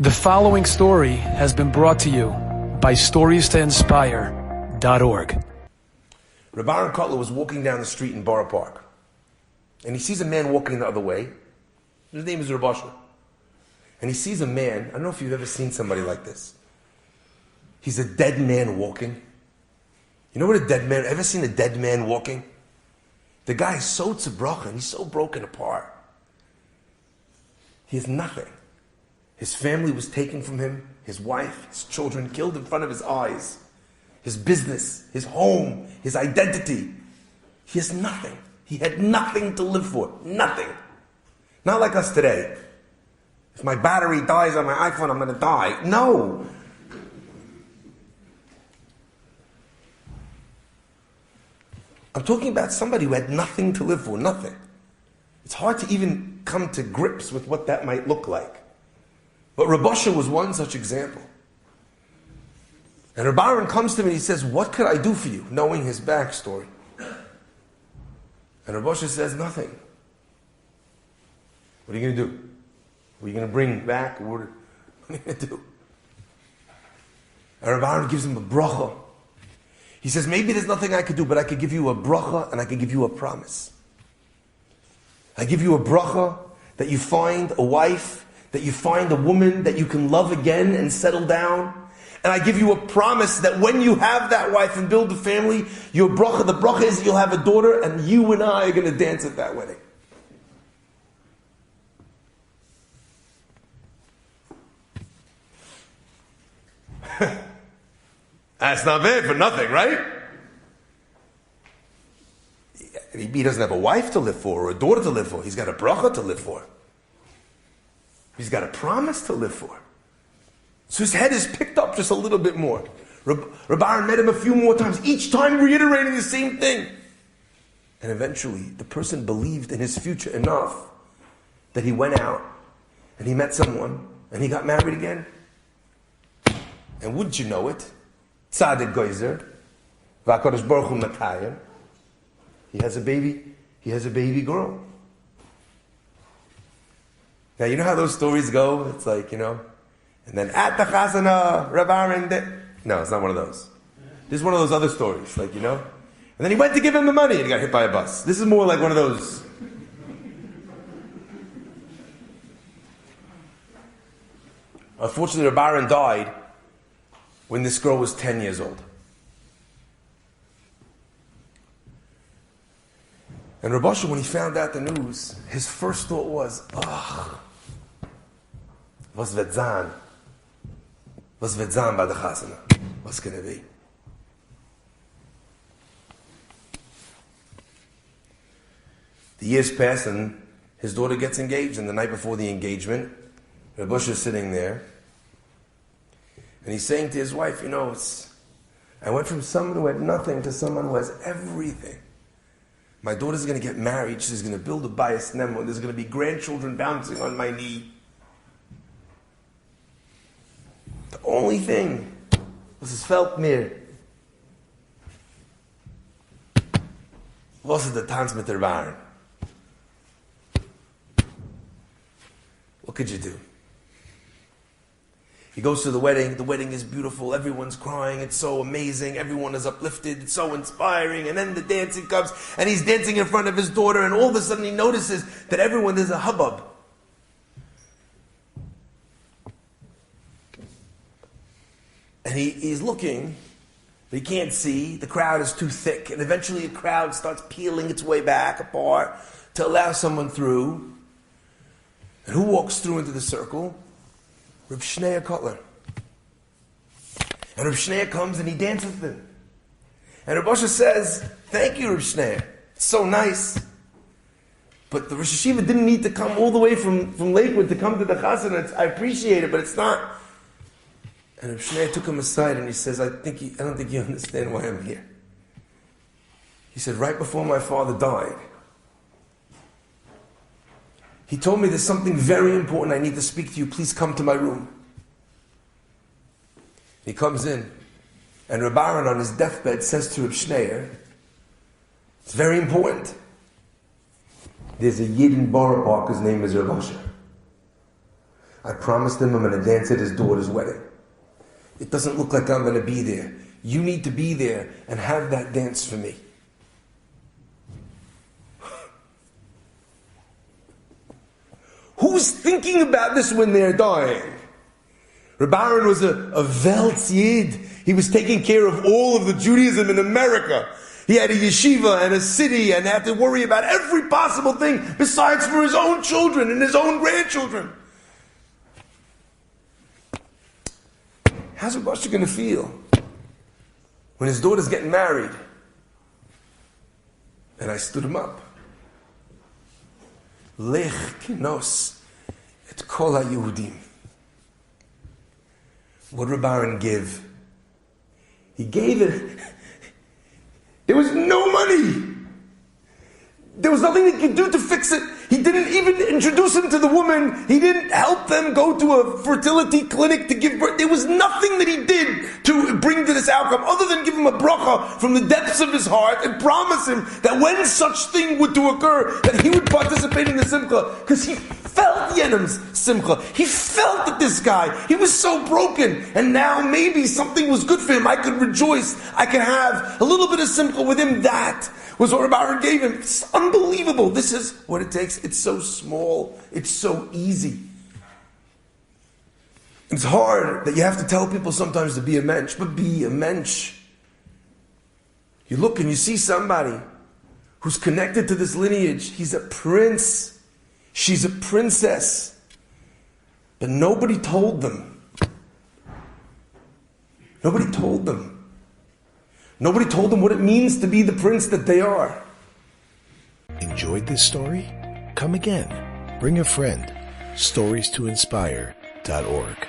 The following story has been brought to you by StoriesToInspire.org. Rabbi Aaron Kotler was walking down the street in Borough Park, and he sees a man walking the other way. His name is Rabbi Asher. And he sees a man, I don't know if you've ever seen somebody like this. He's a dead man walking. You know what a dead man, ever seen a dead man walking? The guy is so tzibrochen, he's so broken apart. He has nothing. His family was taken from him, his wife, his children killed in front of his eyes, his business, his home, his identity. He has nothing. He had nothing to live for. Nothing. Not like us today. If my battery dies on my iPhone, I'm going to die. No. I'm talking about somebody who had nothing to live for. Nothing. It's hard to even come to grips with what that might look like. But Rabbi Asher was one such example. And Rabbi Aaron comes to me and he says, "What could I do for you?" Knowing his backstory. And Rabbi Asher says, "Nothing." What are you going to do? What are you going to bring back? What are you going to do? And Rabbi Aaron gives him a bracha. He says, "Maybe there's nothing I could do, but I could give you a bracha and I could give you a promise. I give you a bracha that you find a wife, that you find a woman that you can love again and settle down. And I give you a promise that when you have that wife and build a family, your bracha, the bracha is that you'll have a daughter and you and I are going to dance at that wedding." That's not bad for nothing, right? He doesn't have a wife to live for or a daughter to live for. He's got a bracha to live for. He's got a promise to live for. So his head is picked up just a little bit more. Rabbi Aaron met him a few more times, each time reiterating the same thing. And eventually, the person believed in his future enough that he went out and he met someone and he got married again. And wouldn't you know it, Tzaddik Goizer, V'HaKadosh Baruch Hu Makayim, he has a baby girl. Now, you know how those stories go? It's like, and then at the chasana, Rabbi Aaron did. No, it's not one of those. This is one of those other stories, And then he went to give him the money and he got hit by a bus. This is more like one of those. Unfortunately, Rabbi Aaron died when this girl was 10 years old. And Rabbi Asher, when he found out the news, his first thought was, was wird sein? Was wird sein bei der Chasana? What's going to be? The years pass and his daughter gets engaged, and the night before the engagement, Rabbi Asher is sitting there, and he's saying to his wife, I went from someone who had nothing to someone who has everything. My daughter's going to get married, she's going to build a bayis nemo, there's going to be grandchildren bouncing on my knee. The only thing was his felt mir. Was it the Tanz mit der Aaron? What could you do? He goes to the wedding is beautiful, everyone's crying, it's so amazing, everyone is uplifted, it's so inspiring, and then the dancing comes, and he's dancing in front of his daughter, and all of a sudden he notices that there's a hubbub. And he's looking, but he can't see, the crowd is too thick, and eventually the crowd starts peeling its way back apart to allow someone through. And who walks through into the circle? Reb Shlomo Farhi. And Reb Shlomo comes and he dances with him. And Reb Asher says, "Thank you, Reb Shlomo. It's so nice. But the Rosh Hashiva didn't need to come all the way from Lakewood to come to the chasana. I appreciate it, but it's not." And Reb Shlomo took him aside and he says, I don't think you understand why I'm here. He said, right before my father died, he told me there's something very important I need to speak to you. Please come to my room. He comes in, and Rabbi Aaron on his deathbed says to Reb Shlomo, it's very important. There's a Yid in Borough Park, his name is Rabbi Asher. I promised him I'm going to dance at his daughter's wedding. It doesn't look like I'm going to be there. You need to be there and have that dance for me. Who's thinking about this when they're dying? Reb Aaron was a Weltz Yid. He was taking care of all of the Judaism in America. He had a yeshiva and a city and had to worry about every possible thing besides for his own children and his own grandchildren. How's Reb Asher going to feel when his daughter's getting married? And I stood him up. Lech kinos et kol ha-Yehudim. What did Reb Aaron give? He gave it. There was no money. There was nothing he could do to fix it. He didn't even introduce him to the woman. He didn't help them go to a fertility clinic to give birth. There was nothing that he did to bring to this outcome other than give him a bracha from the depths of his heart and promise him that when such thing would to occur, that he would participate in the simcha. Because he felt Yenam's simcha. He felt that this guy, he was so broken. And now maybe something was good for him. I could rejoice. I could have a little bit of simcha with him. That was what Reb Aaron gave him. It's unbelievable. This is what it takes. It's so small. It's so easy. It's hard that you have to tell people sometimes to be a mensch, but be a mensch. You look and you see somebody who's connected to this lineage. He's a prince. She's a princess. But nobody told them. Nobody told them. Nobody told them what it means to be the prince that they are. Enjoyed this story? Come again. Bring a friend. StoriesToInspire.org